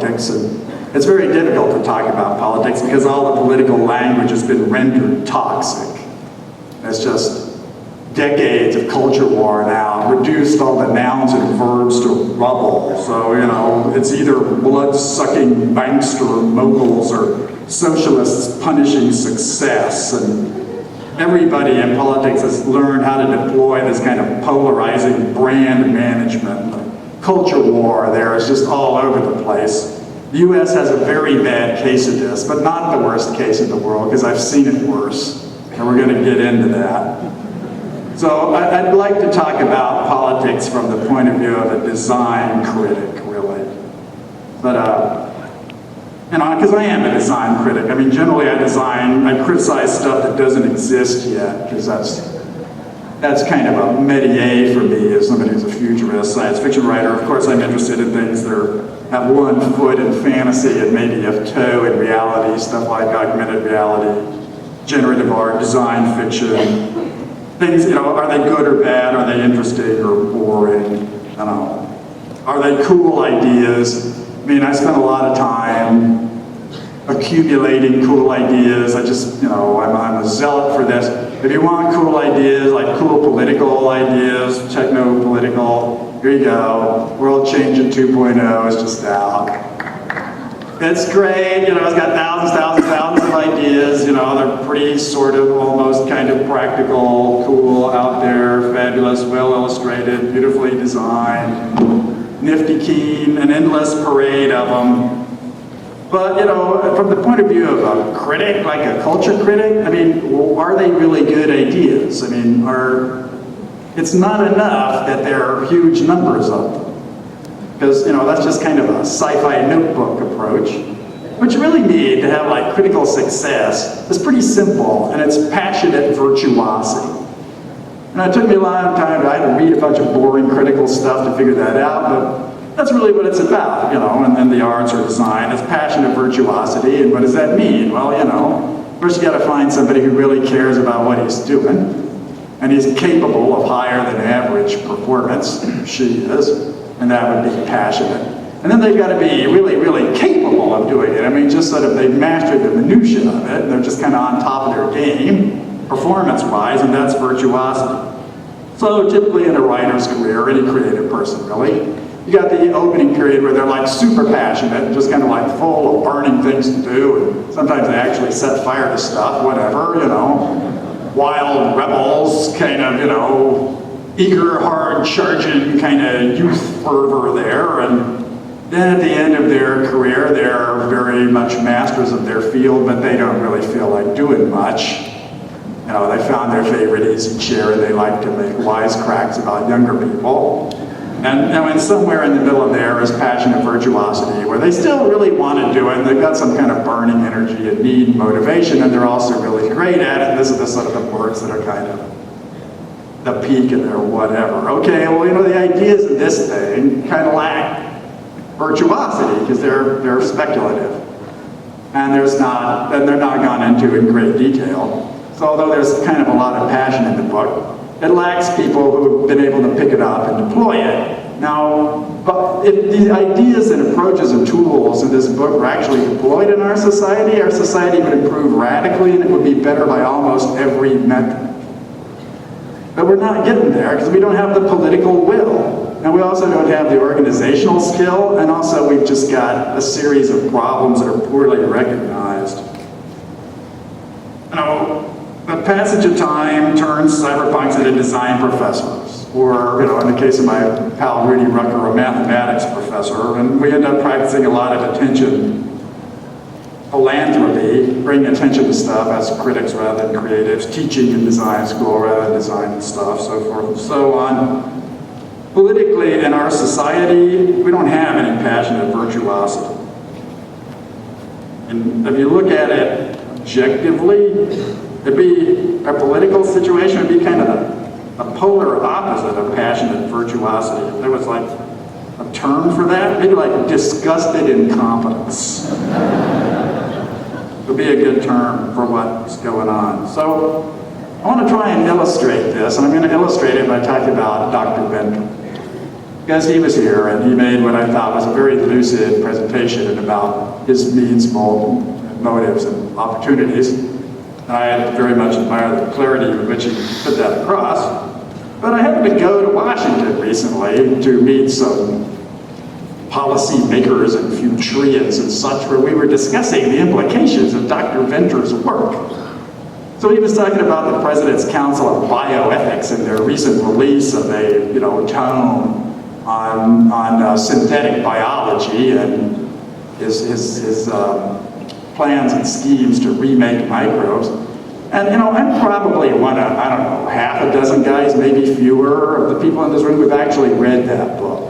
politics, and it's very difficult to talk about politics because all the political language has been rendered toxic. It's just decades of culture war now, reduced all the nouns and verbs to rubble. So, you know, it's either blood-sucking bankster moguls or socialists punishing success, and everybody in politics has learned how to deploy this kind of polarizing brand management. The culture war there is just all over the place. The US has a very bad case of this, but not the worst case in the world, because I've seen it worse, and we're going to get into that. So I'd like to talk about politics from the point of view of a design critic, really. But, you know, because I am a design critic. I mean, generally I criticize stuff that doesn't exist yet, because that's kind of a métier for me as somebody who's a futurist, science fiction writer. Of course, I'm interested in things that have one foot in fantasy and maybe a toe in reality, stuff like augmented reality, generative art, design fiction. Things, you know, are they good or bad? Are they interesting or boring? I don't know. Are they cool ideas? I mean, I spend a lot of time accumulating cool ideas. I just, you know, I'm a zealot for this. If you want cool ideas, like cool political ideas, techno-political, here you go. World Change in 2.0 is just out. It's great, you know, it's got thousands of ideas, you know, they're pretty sort of almost kind of practical, cool, out there, fabulous, well illustrated, beautifully designed, nifty keen, an endless parade of them. But, you know, from the point of view of a critic, like a culture critic, I mean, are they really good ideas? I mean, it's not enough that there are huge numbers of them. Because, you know, that's just kind of a sci-fi notebook approach. What you really need to have like critical success is pretty simple, and it's passionate virtuosity. And it took me a long time. I had to read a bunch of boring critical stuff to figure that out, but that's really what it's about, you know, and the arts or design. It's passionate virtuosity, and what does that mean? Well, you know, first you gotta find somebody who really cares about what he's doing, and he's capable of higher than average performance, she is. And that would be passionate. And then they've got to be really, really capable of doing it. I mean, just sort of they've mastered the minutiae of it, and they're just kind of on top of their game, performance-wise, and that's virtuosity. So typically in a writer's career, any creative person really, you got the opening period where they're like super passionate, and just kind of like full of burning things to do, and sometimes they actually set fire to stuff, whatever, you know, wild rebels, kind of, you know, eager, hard charging kind of youth fervor there, and then at the end of their career, they're very much masters of their field, but they don't really feel like doing much. You know, they found their favorite easy chair, and they like to make wisecracks about younger people. And somewhere in the middle of there is passionate virtuosity, where they still really want to do it, and they've got some kind of burning energy and need and motivation, and they're also really great at it. This is the sort of the works that are kind of the peak in their whatever. Okay, well, you know, the ideas in this thing kind of lack virtuosity because they're speculative, and they're not gone into in great detail. So although there's kind of a lot of passion in the book, it lacks people who've been able to pick it up and deploy it. Now, but if the ideas and approaches and tools in this book were actually deployed in our society would improve radically, and it would be better by almost every metric. But we're not getting there because we don't have the political will. And we also don't have the organizational skill, and also we've just got a series of problems that are poorly recognized. You know, the passage of time turns cyberpunks into design professors, or, you know, in the case of my pal Rudy Rucker, a mathematics professor, and we end up practicing a lot of attention philanthropy, bringing attention to stuff as critics rather than creatives, teaching in design school rather than design and stuff, so forth and so on. Politically, in our society, we don't have any passionate virtuosity. And if you look at it objectively, our political situation would be kind of a polar opposite of passionate virtuosity. If there was like a term for that, maybe like disgusted incompetence. Would be a good term for what's going on. So I want to try and illustrate this, and I'm going to illustrate it by talking about Dr. Bender. because he was here and he made what I thought was a very lucid presentation about his means, motives, and opportunities. And I very much admire the clarity with which he put that across. But I happened to go to Washington recently to meet some policy makers and futurians and such, where we were discussing the implications of Dr. Venter's work. So he was talking about the President's Council of Bioethics and their recent release of a tome on synthetic biology and his plans and schemes to remake microbes. And I'm probably one of, I don't know, half a dozen guys, maybe fewer, of the people in this room who've actually read that book.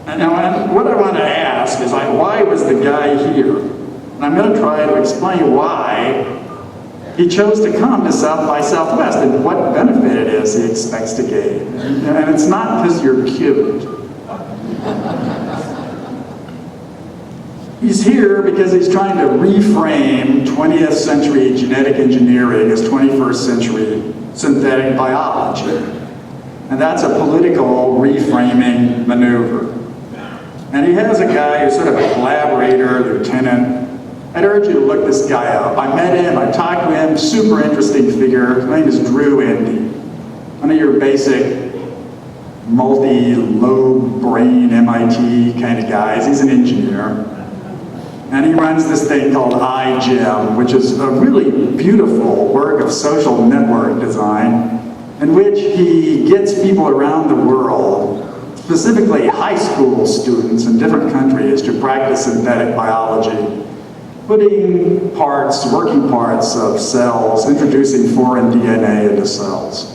And what I want to ask is, why was the guy here? And I'm going to try to explain why he chose to come to South by Southwest and what benefit it is he expects to gain. And it's not because you're cute. He's here because he's trying to reframe 20th century genetic engineering as 21st century synthetic biology. And that's a political reframing maneuver. And he has a guy who's sort of a collaborator, lieutenant. I'd urge you to look this guy up. I met him, I talked to him, super interesting figure. His name is Drew Endy. One of your basic multi-lobe brain MIT kind of guys. He's an engineer. And he runs this thing called iGEM, which is a really beautiful work of social network design in which he gets people around the world, specifically high school students in different countries, to practice synthetic biology, putting working parts of cells, introducing foreign DNA into cells.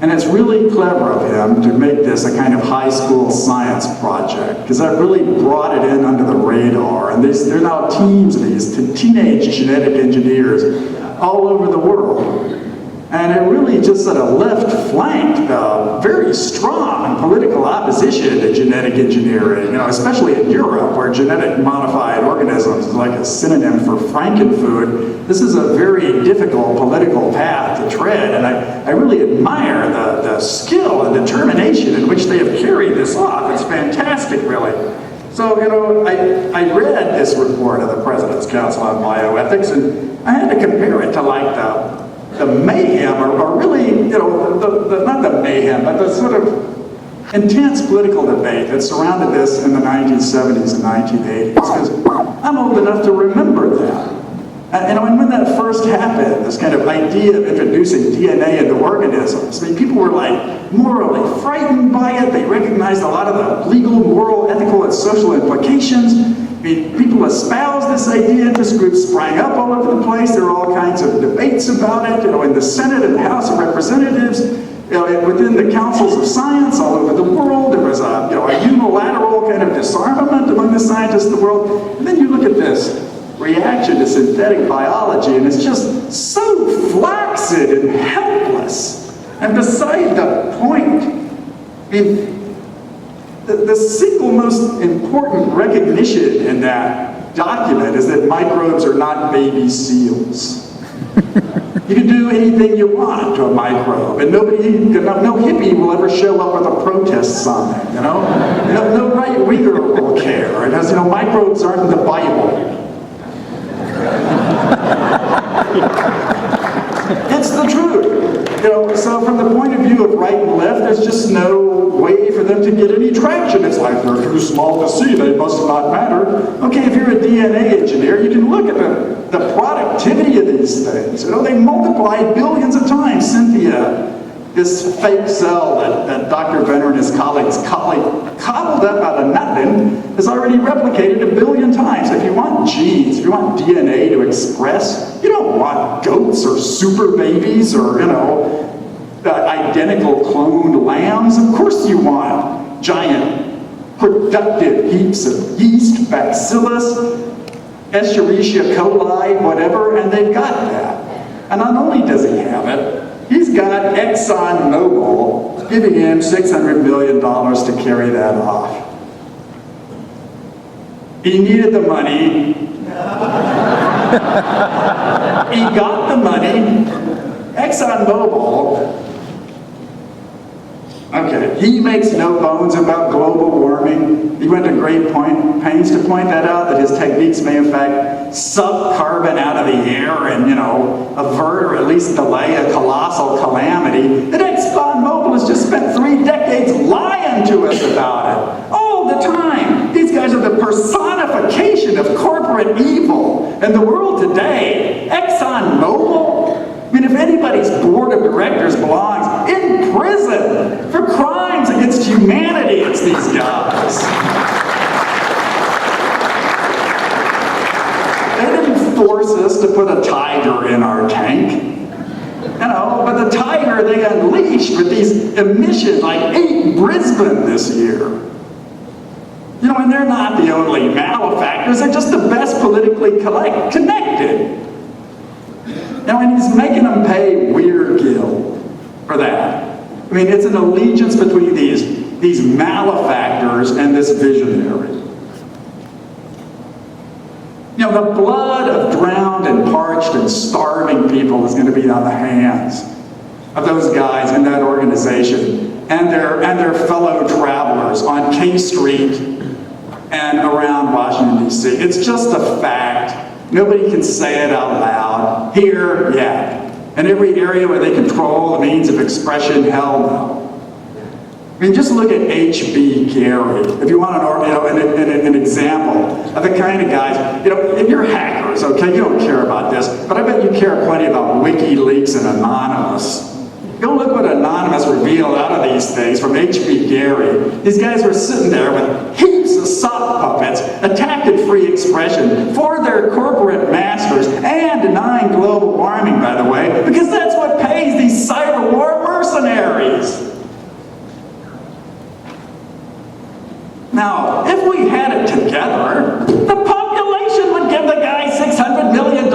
And it's really clever of him to make this a kind of high school science project, because that really brought it in under the radar. And there are now teams of these teenage genetic engineers all over the world. And it really just sort of left-flanked very strong political opposition to genetic engineering, especially in Europe, where genetic modified organisms is like a synonym for frankenfood. This is a very difficult political path to tread, and I really admire the skill and determination in which they have carried this off. It's fantastic, really. So, I read this report of the President's Council on Bioethics, and I had to compare it to like the mayhem, or really, not the mayhem, but the sort of intense political debate that surrounded this in the 1970s and 1980s, because I'm old enough to remember that. And when that first happened, this kind of idea of introducing DNA into organisms, people were like morally frightened by it. They recognized a lot of the legal, moral, ethical, and social implications. People espoused this idea, interest groups sprang up all over the place. There were all kinds of debates about it, in the Senate and the House of Representatives, within the councils of science all over the world. There was a unilateral kind of disarmament among the scientists of the world. And then you look at this reaction to synthetic biology, and it's just so flaccid and helpless. And beside the point, the single most important recognition in that document is that microbes are not baby seals. You can do anything you want to a microbe, and no hippie will ever show up with a protest sign, No right-winger will care, because, microbes aren't in the Bible. It's the truth. So from the point of view of right and left, there's just no way for them to get any traction. It's like they're too small to see, they must not matter. Okay, if you're a DNA engineer, you can look at the productivity of these things. They multiply billions of times. Cynthia, this fake cell that Dr. Venner and his colleagues cobbled up out of nothing, has already replicated 1 billion times. If you want genes, if you want DNA to express, you don't want goats or super babies or, identical cloned lambs. Of course you want giant, productive heaps of yeast, bacillus, Escherichia coli, whatever, and they've got that. And not only does he have it, he's got ExxonMobil giving him $600 million to carry that off. He needed the money. He got the money. ExxonMobil, Okay, he makes no bones about global warming. He went to great pains to point that out, that his techniques may in fact suck carbon out of the air and, avert or at least delay a colossal calamity. The ExxonMobil has just spent 3 decades lying to us about it. All the time. These guys are the personification of corporate evil. And the world today, ExxonMobil, I mean, if anybody's board of directors belongs in prison for crimes against humanity, it's these guys. They didn't force us to put a tiger in our tank. But the tiger they unleashed with these emissions, like 8 Brisbane this year. And they're not the only malefactors, they're just the best politically connected. And he's making them pay weird guild for that. I mean, it's an allegiance between these malefactors and this visionary. The blood of drowned and parched and starving people is going to be on the hands of those guys in that organization and their fellow travelers on K Street and around Washington, D.C. It's just a fact. Nobody can say it out loud. Here, yeah. In every area where they control the means of expression, hell no. I mean, just look at H.B. Gary. If you want an example of the kind of guys, if you're hackers, okay, you don't care about this, but I bet you care plenty about WikiLeaks and Anonymous. Go look what Anonymous revealed out of these things from H.B. Gary. These guys were sitting there with heaps of sock puppets, attacking free expression for their corporate masters, and denying global warming, by the way, because that's what pays these cyber war mercenaries. Now, if we had it together, the population would give the guy $600 million.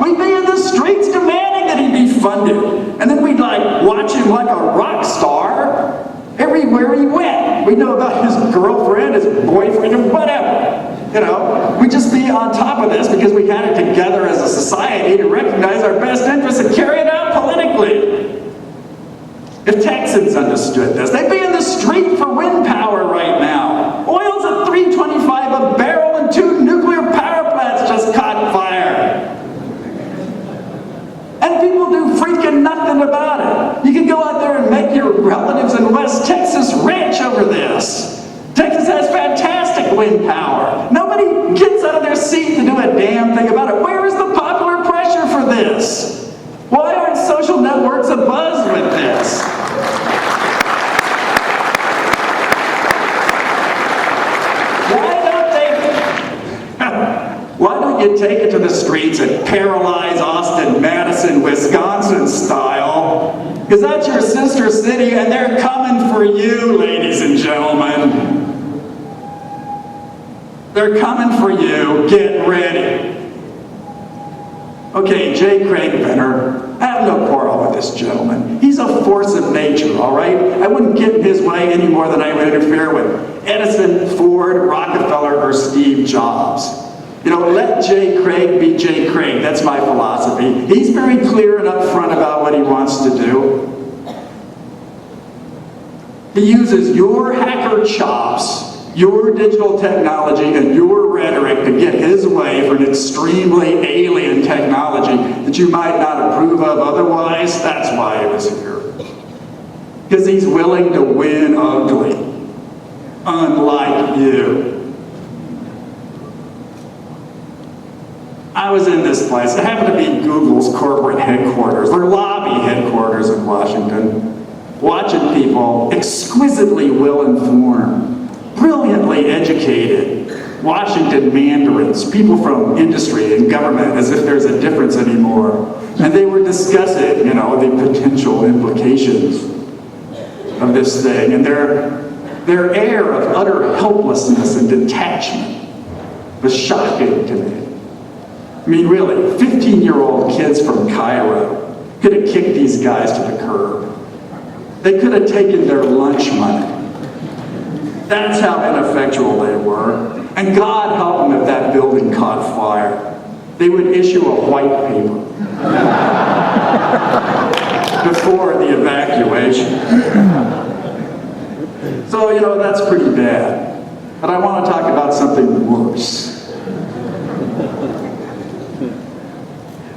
We'd be in the streets demanding that he be funded. And then we'd watch him like a rock star everywhere he went. We'd know about his girlfriend, his boyfriend, or whatever. We'd just be on top of this because we had it together as a society to recognize our best interests and carry it out politically. If Texans understood this, they'd be in the street for wind power right now. Oil's at $3.25 a barrel and 2 nuclear power plants just caught fire. And people do freaking nothing about it. You can go out there and make your relatives in West Texas rich over this. Texas has fantastic wind power. Nobody gets out of their seat to do a damn thing about it. Where is the popular pressure for this? Why aren't social networks abuzz with this? Why don't you take it to the streets and paralyze Austin, Madison, Wisconsin style? Because that's your sister city and they're coming for you, ladies and gentlemen. They're coming for you. Get ready. Okay, J. Craig Venner, I have no quarrel with this gentleman. He's a force of nature, all right? I wouldn't get in his way any more than I would interfere with Edison, Ford, Rockefeller, or Steve Jobs. Let J. Craig be J. Craig. That's my philosophy. He's very clear and upfront about what he wants to do. He uses your hacker chops, your digital technology, and your rhetoric to get his way for an extremely alien technology that you might not approve of otherwise. That's why he was here. Because he's willing to win ugly, unlike you. I was in this place. It happened to be Google's corporate headquarters, their lobby headquarters in Washington, watching people exquisitely well-informed, brilliantly educated, Washington mandarins, people from industry and government, as if there's a difference anymore. And they were discussing, the potential implications of this thing. And their air of utter helplessness and detachment was shocking to me. I mean, really, 15-year-old kids from Cairo could have kicked these guys to the curb. They could have taken their lunch money. That's how ineffectual they were. And God help them if that building caught fire. They would issue a white paper before the evacuation. So, that's pretty bad. But I want to talk about something worse.